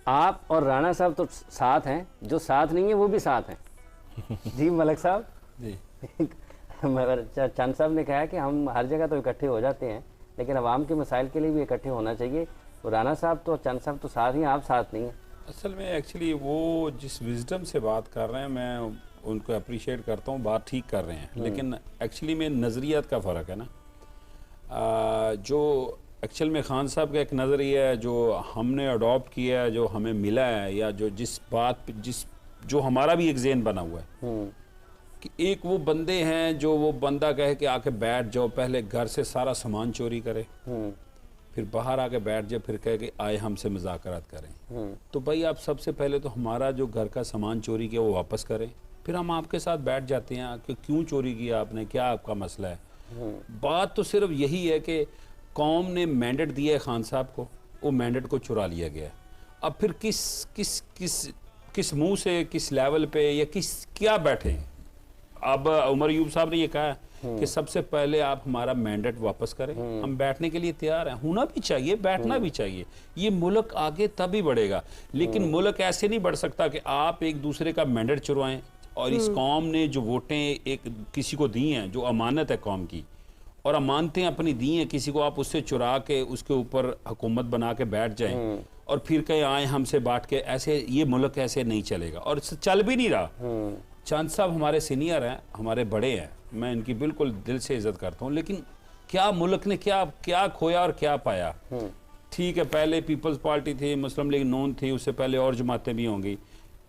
आप और राणा साहब तो साथ हैं, जो साथ नहीं है वो भी साथ हैं। जी मलिक साहब जी। चंद साहब ने कहा कि हम हर जगह तो इकट्ठे हो जाते हैं, लेकिन अवाम के मसाइल के लिए भी इकट्ठे होना चाहिए। तो राणा साहब तो चंद साहब तो साथ ही, आप साथ नहीं हैं। असल में एक्चुअली वो जिस विजडम से बात कर रहे हैं मैं उनको अप्रिशिएट करता हूँ, बात ठीक कर रहे हैं, लेकिन एक्चुअली में नज़रियात का फ़र्क है ना। जो एक्चुअल में खान साहब का एक नज़रिया है जो हमने अडॉप्ट किया है, जो हमें मिला है, या जो जिस बात जिस जो हमारा भी एक ज़हन बना हुआ है कि एक वो बंदे हैं जो वो बंदा कहे कि आके बैठ जाओ, पहले घर से सारा सामान चोरी करे, फिर बाहर आके बैठ जाए, फिर कहे कि आए हमसे मुज़ाकरात करें। तो भाई आप सबसे पहले तो हमारा जो घर का सामान चोरी किया वो वापस करें, फिर हम आपके साथ बैठ जाते हैं कि क्यों चोरी किया आपने, क्या आपका मसला है। बात तो सिर्फ यही है कि कौम ने मैंडेट दिया है खान साहब को, वो मैंडेट को चुरा लिया गया है। अब फिर किस किस किस किस मुंह से, किस लेवल पे, या किस क्या बैठे हैं। अब उमर यूब साहब ने ये कहा कि सबसे पहले आप हमारा मैंडेट वापस करें, हम बैठने के लिए तैयार हैं। होना भी चाहिए, बैठना भी चाहिए, ये मुल्क आगे तभी बढ़ेगा। लेकिन मुल्क ऐसे नहीं बढ़ सकता कि आप एक दूसरे का मैंडेट चुराएं। और इस कौम ने जो वोटें एक किसी को दी हैं, जो अमानत है कौम की, और अमानतें अपनी दी हैं किसी को, आप उससे चुरा के उसके ऊपर हुकूमत बना के बैठ जाएं और फिर कहीं आए हमसे बांट के, ऐसे ये मुल्क ऐसे नहीं चलेगा और चल भी नहीं रहा। चंद साहब हमारे सीनियर हैं, हमारे बड़े हैं, मैं इनकी बिल्कुल दिल से इज्जत करता हूँ, लेकिन क्या मुल्क ने क्या क्या खोया और क्या पाया। ठीक है, पहले पीपल्स पार्टी थी, मुस्लिम लीग नून थी, उससे पहले और जमातें भी होंगी।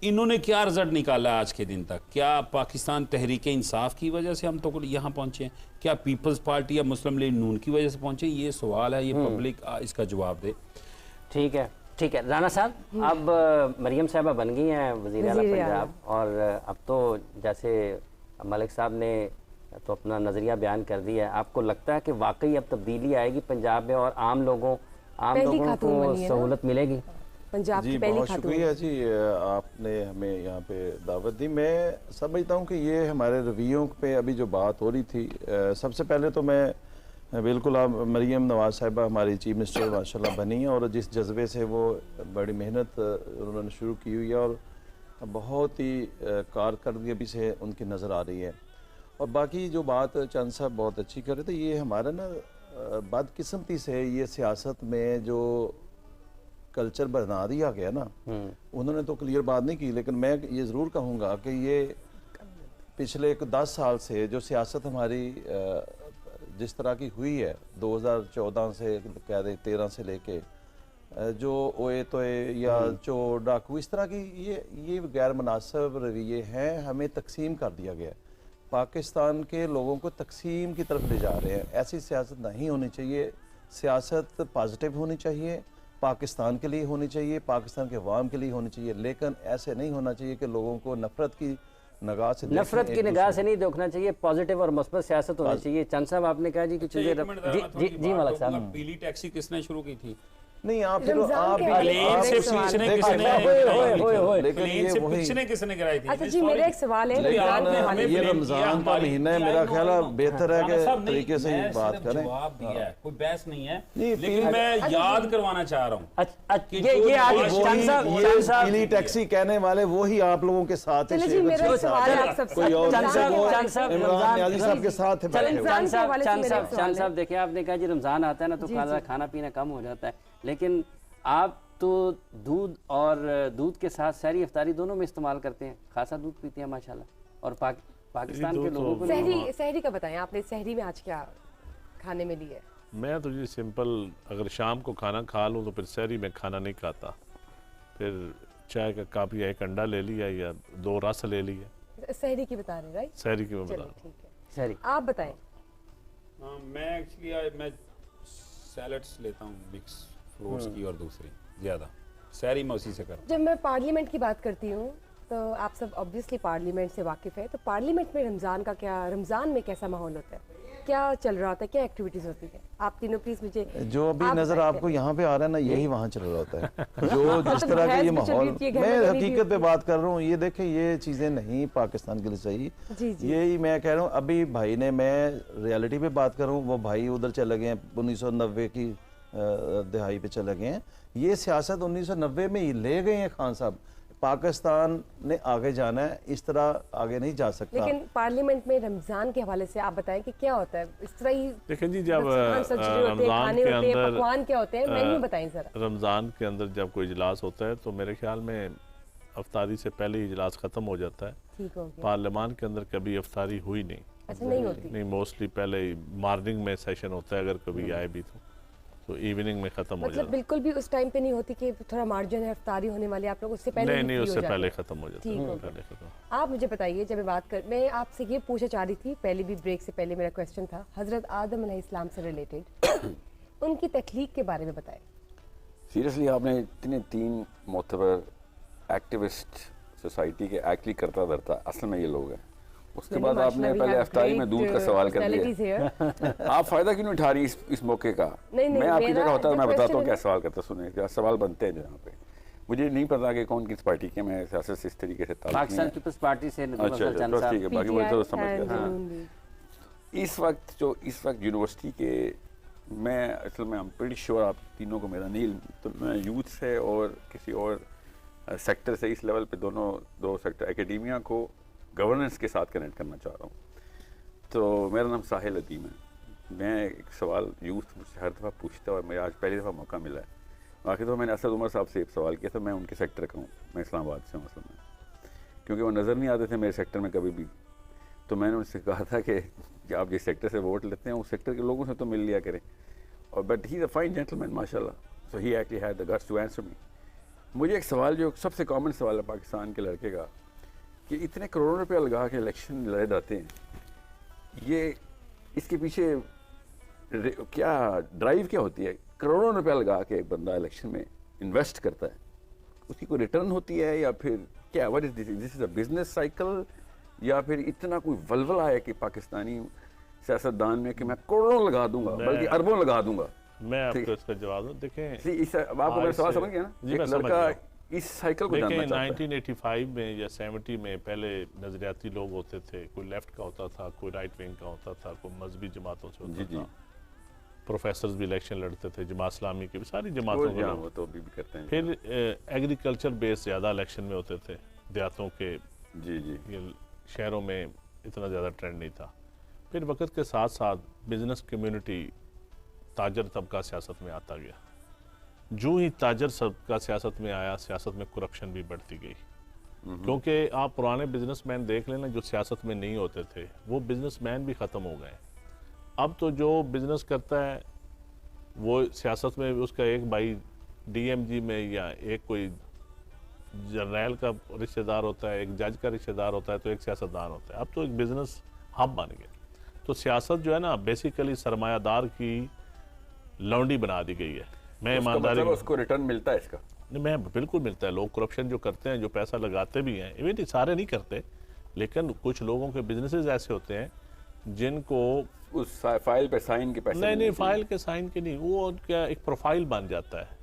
इन्होंने क्या रिजल्ट निकाला आज के दिन तक? क्या पाकिस्तान तहरीक इंसाफ की वजह से हम तो यहाँ पहुँचे हैं? क्या पीपल्स पार्टी या मुस्लिम लीग नून की वजह से पहुँचे? ये सवाल है, ये पब्लिक इसका जवाब दे। ठीक है, ठीक है राना साहब, अब मरियम साहबा बन गई हैं वज़ीर आला पंजाब, और अब तो जैसे मलिक साहब ने तो अपना नज़रिया बयान कर दिया है, आपको लगता है कि वाकई अब तब्दीली आएगी पंजाब में और आम लोगों को सहूलत मिलेगी? पंजाब की पहली खातून। शुक्रिया जी, आपने हमें यहाँ पे दावत दी। मैं समझता हूँ कि ये हमारे रवैयों पे अभी जो बात हो रही थी, सबसे पहले तो मैं बिल्कुल, आप मरियम नवाज साहिबा हमारी चीफ मिनिस्टर माशाल्लाह बनी है, और जिस जज्बे से वो बड़ी मेहनत उन्होंने शुरू की हुई है और बहुत ही कारकर्दगी भी से उनकी नज़र आ रही है। और बाकी जो बात चंद साहब बहुत अच्छी कर रहे थे, ये हमारा ना बदकिस्मती से ये सियासत में जो कल्चर बना दिया गया ना, उन्होंने तो क्लियर बात नहीं की, लेकिन मैं ये ज़रूर कहूँगा कि ये पिछले 10 साल से जो सियासत हमारी जिस तरह की हुई है, 2014 से कह दें 13 से लेके जो ओए तोए या चोर डाकू, इस तरह की ये गैर मुनासिब रवैये हैं, हमें तकसीम कर दिया गया है। पाकिस्तान के लोगों को तकसीम की तरफ ले जा रहे हैं। ऐसी सियासत नहीं होनी चाहिए। सियासत पॉजिटिव होनी चाहिए, पाकिस्तान के लिए होनी चाहिए, पाकिस्तान के अवाम के लिए होनी चाहिए, लेकिन ऐसे नहीं होना चाहिए कि लोगों को नफरत की निगाह से नहीं देखना चाहिए। पॉजिटिव और मुस्बत सियासत होनी चाहिए। चंद साहब आपने कहा जी कि चीजें जी मलिक साहब, पीली टैक्सी किसने शुरू की थी? नहीं, आप फिर आप प्लेन से पूछने किसने कराई थी? अच्छा जी, मेरा एक सवाल है, ये रमजान का महीना है, मेरा ख्याल है बेहतर है कि तरीके से ये बात करें। जवाब दिया है, कोई बहस नहीं है, लेकिन मैं याद करवाना चाह रहा हूँ पीली टैक्सी कहने वाले वो ही आप लोगों के साथ है, कोई और इमरान न्याजी साहब के साथ है। चंद साहब देखिए, आपने कहा जी रमजान आता है ना तो खाना पीना कम हो जाता है, लेकिन आप तो दूध के साथ सहरी इफ्तारी दोनों में इस्तेमाल करते हैं, खासा दूध पीते हैं माशाल्लाह। और पाकिस्तान के लोगों को सहरी का बताएं, आपने सहरी में आज क्या खाने में लिया? मैं तो जी सिंपल, अगर शाम को खाना खा लूँ तो फिर सहरी में खाना नहीं खाता, फिर चाय का कप या एक अंडा ले लिया या 2 रस ले लिए। सहरी की बता रहे, राइट? सहरी की मैं बता रहा हूँ। ठीक है, सहरी आप बताएं। मैं एक्चुअली मैं सैलड्स लेता हूँ, मिक्स फ्रूट्स की, और दूसरी ज़्यादा सहरी मैं उसी से करता हूँ। जब मैं पार्लियामेंट की बात करती हूँ तो आप सब ऑब्वियसली पार्लियामेंट से वाकिफ़ है, तो पार्लियामेंट में रमज़ान में कैसा माहौल होता है, क्या चल रहा होता है, क्या एक्टिविटीज़ होती है? आप तीनों प्लीज़ मुझे जो अभी नज़र आपको यहाँ पे आ रहा है ना, यही वहाँ चल रहा होता है। जो जिस तरह का ये माहौल, मैं हकीकत पे बात कर रहा हूँ, ये देखें ये चीज़ें नहीं पाकिस्तान के लिए सही। यही मैं कह रहा हूँ, अभी भाई ने, मैं रियलिटी पे बात कर रहा हूँ, वो भाई उधर चले गए 1990 की दहाई पे चले गए हैं। ये सियासत 1990 में ही ले गए हैं खान साहब। पाकिस्तान ने आगे जाना है, इस तरह आगे नहीं जा सकता। लेकिन पार्लियामेंट में रमजान के हवाले से आप बताएं कि क्या होता है इस तरह ही? देखें जी, जब रमजान के अंदर पकवान क्या होते हैं, मेन्यू बताएं जरा। रमज़ान के अंदर जब कोई इजलास होता है तो मेरे ख्याल में अफ्तारी से पहले ही इजलास ख़त्म हो जाता है। ठीक हो गया। पार्लियामान के अंदर कभी अफ्तारी हुई नहीं। अच्छा, नहीं होती? नहीं, मोस्टली पहले मॉर्निंग में सेशन होता है, अगर कभी आए भी तो इवनिंग में ख़त्म हो मतलब जाता है। बिल्कुल भी उस टाइम पे नहीं होती कि थोड़ा मार्जिन है अफ्तारी होने वाली, आप लोग उससे पहले नहीं, ही उससे free हो पहले जाते हैं? ख़त्म हो जाता ठीक है, हो पहले गया। ख़त्म। आप मुझे बताइए, जब मैं आपसे ये पूछना चाह रही थी पहले भी, ब्रेक से पहले मेरा क्वेश्चन था हज़रत आदम अलैहिस्सलाम से रिलेटेड उनकी तख्लीक के बारे में बताएं। सीरियसली आपने इतने 3 मोतबर एक्टिविस्ट सोसाइटी के एक्चुअली करता धरता असल में ये लोग हैं। उसके बाद आपने पहले अफ्तारी में दूध का सवाल कर दिया। आप फायदा क्यों नहीं उठा रही इस मौके का? मैं आपकी जगह होता मैं बताता हूँ क्या सवाल करता। सुने, क्या सवाल बनते हैं यहाँ पे। मुझे नहीं पता कि कौन किस पार्टी के, मैं सियासत से इस तरीके से पाकिस्तान पीपल्स पार्टी से। अच्छा, तो ठीक है, बाकी मुझे तो समझ गया। इस वक्त यूनिवर्सिटी के, मैं असल में आई एम प्रीटी श्योर आप तीनों को मेरा नहीं, तो मैं यूथ से और किसी और सेक्टर से इस लेवल पे दो सेक्टर एकेडेमिया को गवर्नेंस के साथ कनेक्ट करना चाह रहा हूँ। तो मेरा नाम साहिल अदीम है। मैं एक सवाल यूथ मुझसे हर दफ़ा पूछता है और मुझे आज पहली दफ़ा मौका मिला है। बाकी तो मैंने असद उमर साहब से एक सवाल किया था, मैं उनके सेक्टर का हूँ, मैं इस्लामाबाद से हूँ असल में, क्योंकि वो नज़र नहीं आते थे मेरे सेक्टर में कभी भी। तो मैंने उनसे कहा था कि आप जिस सेक्टर से वोट लेते हैं उस सेक्टर के लोगों से तो मिल लिया करें। और but he is a fine gentleman माशाल्लाह, so he actually had the guts to answer me. मुझे एक सवाल जो सबसे कॉमन सवाल है पाकिस्तान के लड़के का, कि इतने करोड़ों रुपया लगा के इलेक्शन लड़े जाते हैं, ये इसके पीछे क्या ड्राइव क्या होती है? करोड़ों रुपया लगा के एक बंदा इलेक्शन में इन्वेस्ट करता है, उसकी कोई रिटर्न होती है या फिर क्या? What is this is a business cycle, या फिर इतना कोई वलवला है कि पाकिस्तानी सियासतदान में कि मैं करोड़ों लगा दूंगा बल्कि अरबों लगा दूंगा? मैं आपको इसका जवाब दूं। देखें, आपको मेरा सवाल समझ गया ना? एक लड़का इस साइकिल को जानना चाहता है। 1985 में या 70 में पहले नजरियाती लोग होते थे, कोई लेफ्ट का होता था, कोई राइट विंग का होता था, कोई मजहबी जमातों से होता था। प्रोफेसर्स भी इलेक्शन लड़ते थे, जमात इस्लामी की भी सारी जमातों के लोग तो भी करते हैं। फिर एग्रीकल्चर बेस ज़्यादा इलेक्शन में होते थे, देहातों के ये शहरों में इतना ज़्यादा ट्रेंड नहीं था। फिर वक्त के साथ साथ बिजनेस कम्युनिटी, ताजर तबका सियासत में आता गया। जो ही ताजर तबका सियासत में आया, सियासत में करप्शन भी बढ़ती गई, क्योंकि आप पुराने बिजनेसमैन देख लेना जो सियासत में नहीं होते थे, वो बिजनेसमैन भी ख़त्म हो गए। अब तो जो बिजनेस करता है वो सियासत में, उसका एक भाई डीएमजी में या एक कोई जर्नैल का रिश्तेदार होता है, एक जज का रिश्तेदार होता है, तो एक सियासतदान होता है। अब तो एक बिजनेस हब बन गया। तो सियासत जो है ना, बेसिकली सरमायादार की लौंडी बना दी गई है। मैं ईमानदारी, उसको रिटर्न मिलता है इसका? नहीं, मैं बिल्कुल मिलता है। लोग करप्शन जो करते हैं, जो पैसा लगाते भी हैं, इवन सारे नहीं करते, लेकिन कुछ लोगों के बिजनेसेस ऐसे होते हैं जिनको उस फाइल पे साइन के पैसे नहीं, फाइल के साइन के नहीं, वो क्या एक प्रोफाइल बन जाता है।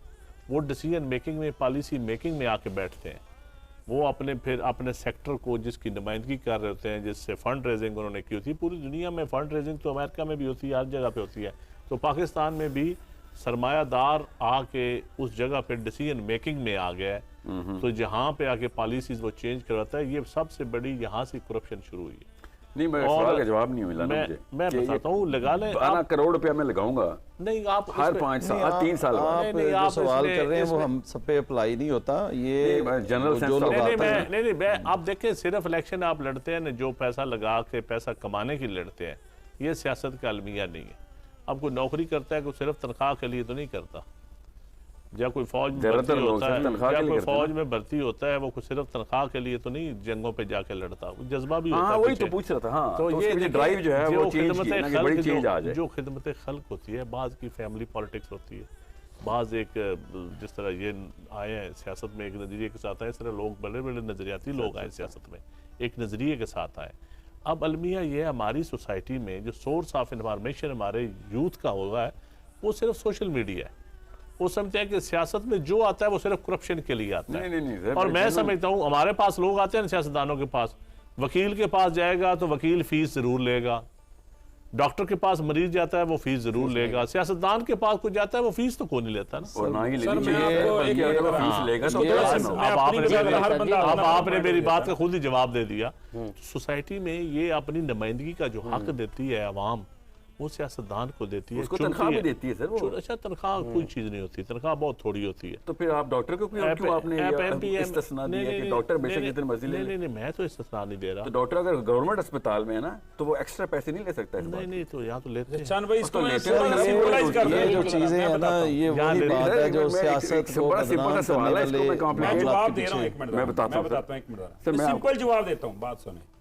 वो डिसीजन मेकिंग में, पॉलिसी मेकिंग में आके बैठते हैं। वो फिर अपने सेक्टर को जिसकी नुमाइंदगी कर रहे होते हैं, जिससे फंड रेजिंग उन्होंने की होती है। पूरी दुनिया में फंड रेजिंग तो अमेरिका में भी होती है, हर जगह पे होती है। तो पाकिस्तान में भी सरमायादार आके उस जगह पे डिसीजन मेकिंग में आ गया है। तो जहाँ पे आके पॉलिसीज वो चेंज करवाता है। ये सबसे बड़ी यहाँ से करप्शन शुरू हुई है। नहीं, मैं सवाल का जवाब नहीं मिला ना मुझे। मैं बताता हूँ, लगा लें 12 करोड़ रुपया मैं लगाऊंगा। नहीं, आप हर 5 साल 3 साल आप जो सवाल कर रहे हैं वो हम सब पे अप्लाई नहीं होता। ये जनरल सेंस नहीं, आप देखें, सिर्फ इलेक्शन आप लड़ते हैं ना, जो पैसा लगा के पैसा कमाने के लिए लड़ते हैं, ये सियासत का अलमिया नहीं है। अब कोई नौकरी करता है, कोई सिर्फ तनख्वाह के लिए तो नहीं करता। जब कोई फौज में भर्ती होता है, जब कोई फौज में भर्ती होता है, वो सिर्फ तनख्वाह के लिए तो नहीं जंगों पे जाके लड़ता, वो जज्बा भी होता है। वही तो पूछ रहा था। हाँ, तो ये ड्राइव जो है वो चेंज की ना, कि बड़ी चेंज आ जाए। जो खिदमत खल्क होती है, बाज़ की फैमिली पॉलिटिक्स होती है, बाज़ एक जिस तरह ये आए हैं सियासत में एक नज़रिए के साथ आए, इस तरह लोग बड़े बड़े नज़रियाती लोग आए सियासत में एक नज़रिए के साथ आए। अब अलमिया ये हमारी सोसाइटी में जो सोर्स ऑफ इन्फॉर्मेशन हमारे यूथ का होगा है, वो सिर्फ सोशल मीडिया है। वो समझते हैं कि सियासत में जो आता है वो सिर्फ करप्शन के लिए आता है। नहीं, और मैं समझता हूँ हमारे पास लोग आते हैं सियासतदानों के पास, वकील के पास जाएगा तो वकील फीस जरूर लेगा, डॉक्टर के पास मरीज जाता है वो फीस जरूर लेगा, सियासतदान के पास कोई जाता है वो फीस तो कोई नहीं लेता ना। और ना ही सर, लेनी मैं चाहिए, आपको बल्कि एक- अगर वो फीस लेगा तो अब आपने मेरी बात का खुद ही जवाब दे दिया। सोसाइटी में ये अपनी नुमाइंदगी का जो हक देती है आवाम, वो सियासतदान को देती है, उसको चुनती तनख्वाह भी है। देती है सर वो। अच्छा, तनख्वाह कोई चीज नहीं होती, तनख्वाह बहुत थोड़ी होती है। तो फिर आप डॉक्टर को क्यों आपने इस्तिस्ना दिया कि डॉक्टर बेशक जितने मर्जी ले ले? नहीं, मैं तो इस्तिस्ना नहीं दे रहा। तो डॉक्टर अगर गवर्नमेंट अस्पताल में है ना तो वो एक्स्ट्रा पैसे नहीं ले सकता इस बात नहीं, तो यहाँ तो लेते हैं। चांद भाई इसको तो मैं लेते थोड़ा हैं, सा ये सिंपलाइज कर ये जो चीजें हैं ना, ये वही ले- बात है जो सियासत को बड़ा सिंपल बदनाम सा सवाल करने है, इसको मैं वाले मैं कॉम्प्लिकेट जवाब मामलात के दे रहा हूँ, पीछे। एक मिनट मैं बताता हूँ एक मिनट सर, मैं सिंपल जवाब देता हूँ, बात सुने।